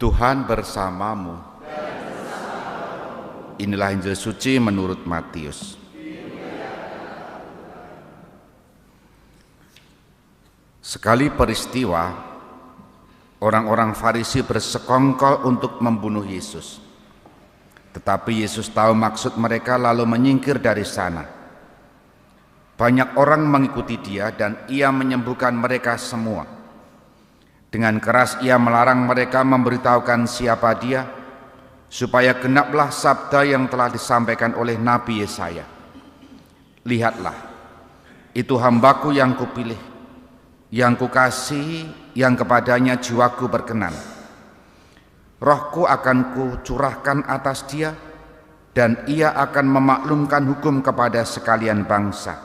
Tuhan bersamamu. Inilah Injil suci menurut Matius. Sekali peristiwa, orang-orang Farisi bersekongkol untuk membunuh Yesus. Tetapi Yesus tahu maksud mereka lalu menyingkir dari sana. Banyak orang mengikuti dia dan ia menyembuhkan mereka semua. Dengan keras ia melarang mereka memberitahukan siapa dia, supaya genaplah sabda yang telah disampaikan oleh Nabi Yesaya. Lihatlah, itu hambaku yang kupilih, yang kukasihi, yang kepadanya jiwaku berkenan. Rohku akan kucurahkan atas dia, dan ia akan memaklumkan hukum kepada sekalian bangsa.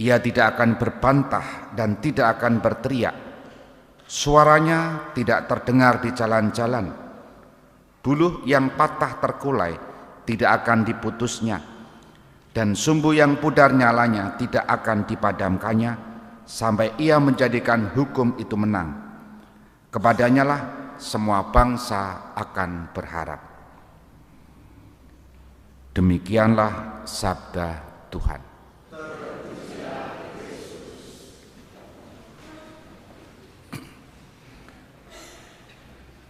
Ia tidak akan berbantah dan tidak akan berteriak. Suaranya tidak terdengar di jalan-jalan. Buluh yang patah terkulai tidak akan diputusnya, dan sumbu yang pudar nyalanya tidak akan dipadamkannya, sampai ia menjadikan hukum itu menang. Kepadanya lah semua bangsa akan berharap. Demikianlah sabda Tuhan.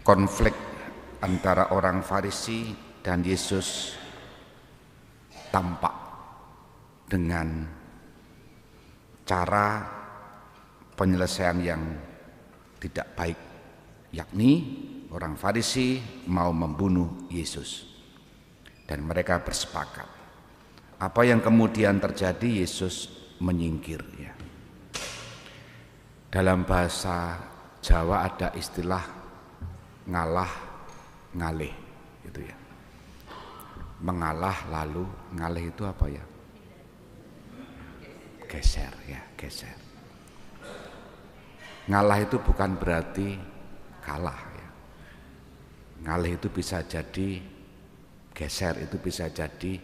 Konflik antara orang Farisi dan Yesus tampak dengan cara penyelesaian yang tidak baik, yakni orang Farisi mau membunuh Yesus dan mereka bersepakat. Apa yang kemudian terjadi? Yesus menyingkir, ya. Dalam bahasa Jawa ada istilah ngalah ngalih, gitu ya. Mengalah lalu ngalih itu apa ya? Geser, ya, geser. Ngalah itu bukan berarti kalah, ya. Ngalih itu bisa jadi geser, itu bisa jadi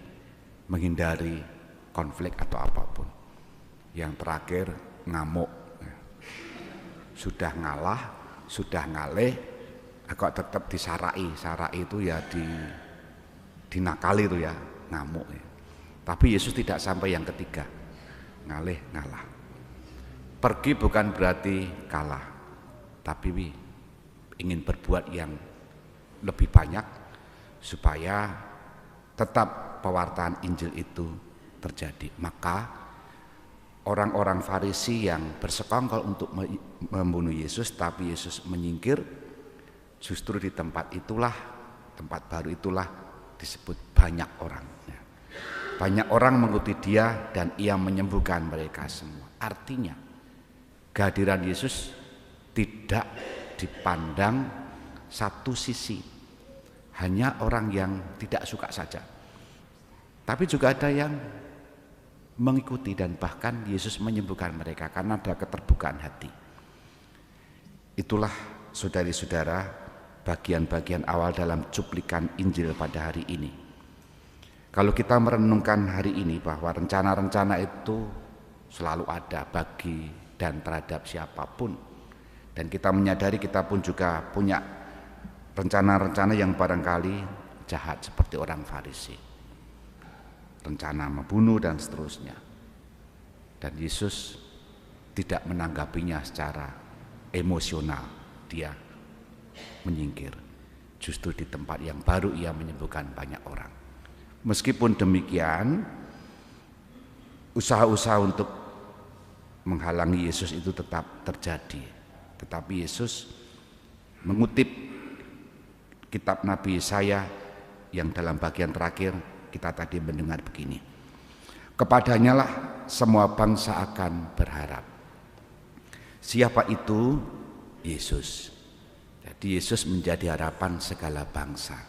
menghindari konflik atau apapun. Yang terakhir ngamuk, ya. Sudah ngalah, sudah ngalih, kok tetap disarai. Sarai itu ya dinakali itu ya, ngamuk, ya. Tapi Yesus tidak sampai yang ketiga, ngalih ngalah. Pergi bukan berarti kalah, tapi ingin berbuat yang lebih banyak supaya tetap pewartaan Injil itu terjadi. Maka orang-orang Farisi yang bersekongkol untuk membunuh Yesus, tapi Yesus menyingkir, justru di tempat itulah, tempat baru itulah disebut banyak orang. Banyak orang mengikuti dia dan ia menyembuhkan mereka semua. Artinya kehadiran Yesus tidak dipandang satu sisi, hanya orang yang tidak suka saja. Tapi juga ada yang mengikuti dan bahkan Yesus menyembuhkan mereka karena ada keterbukaan hati. Itulah saudari-saudara bagian-bagian awal dalam cuplikan Injil pada hari ini. Kalau kita merenungkan hari ini bahwa rencana-rencana itu selalu ada bagi dan terhadap siapapun, dan kita menyadari kita pun juga punya rencana-rencana yang barangkali jahat seperti orang Farisi, rencana membunuh dan seterusnya, dan Yesus tidak menanggapinya secara emosional. Dia menyingkir. Justru di tempat yang baru ia menyembuhkan banyak orang. Meskipun demikian, usaha-usaha untuk menghalangi Yesus itu tetap terjadi. Tetapi Yesus mengutip kitab Nabi Yesaya yang dalam bagian terakhir kita tadi mendengar begini. Kepadanya lah semua bangsa akan berharap. Siapa itu? Yesus. Jadi Yesus menjadi harapan segala bangsa.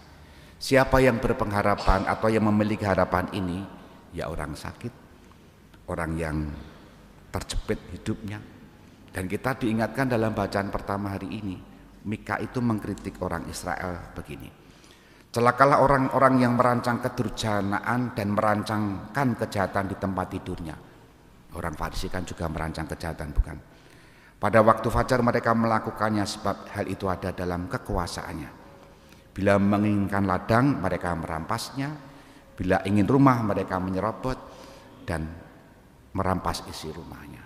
Siapa yang berpengharapan atau yang memiliki harapan ini? Ya orang sakit, orang yang terjepit hidupnya. Dan kita diingatkan dalam bacaan pertama hari ini, Mika itu mengkritik orang Israel begini. Celakalah orang-orang yang merancang kedurjanaan dan merancangkan kejahatan di tempat tidurnya. Orang Farisi kan juga merancang kejahatan, bukan? Pada waktu fajar mereka melakukannya sebab hal itu ada dalam kekuasaannya. Bila menginginkan ladang, mereka merampasnya. Bila ingin rumah, mereka menyerobot dan merampas isi rumahnya.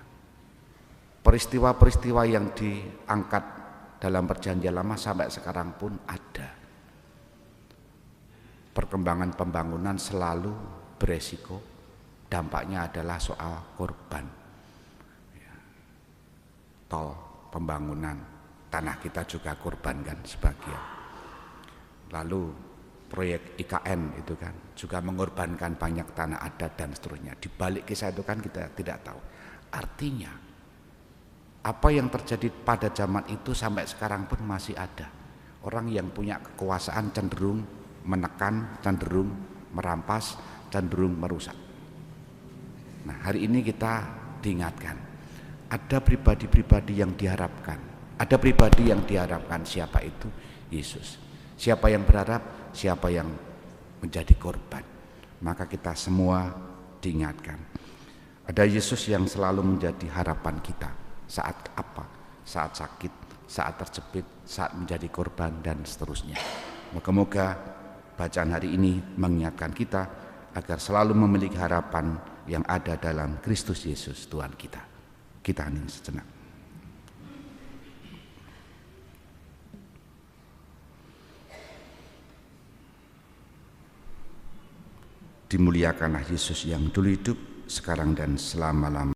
Peristiwa-peristiwa yang diangkat dalam perjanjian lama sampai sekarang pun ada. Perkembangan pembangunan selalu beresiko. Dampaknya adalah soal korban. Tol, pembangunan, tanah kita juga korban kan sebagian. Lalu proyek IKN itu kan juga mengorbankan banyak tanah adat dan seterusnya. Di balik kisah itu kan kita tidak tahu. Artinya apa yang terjadi pada zaman itu sampai sekarang pun masih ada. Orang yang punya kekuasaan cenderung menekan, cenderung merampas, cenderung merusak. Nah, hari ini kita diingatkan. Ada pribadi-pribadi yang diharapkan. Ada pribadi yang diharapkan. Siapa itu? Yesus. Siapa yang berharap? Siapa yang menjadi korban? Maka kita semua diingatkan. Ada Yesus yang selalu menjadi harapan kita. Saat apa? Saat sakit, saat terjepit, saat menjadi korban dan seterusnya. Moga-moga bacaan hari ini mengingatkan kita agar selalu memiliki harapan yang ada dalam Kristus Yesus Tuhan kita. Kita hening sejenak. Dimuliakanlah Yesus yang dulu hidup, sekarang dan selama-lamanya.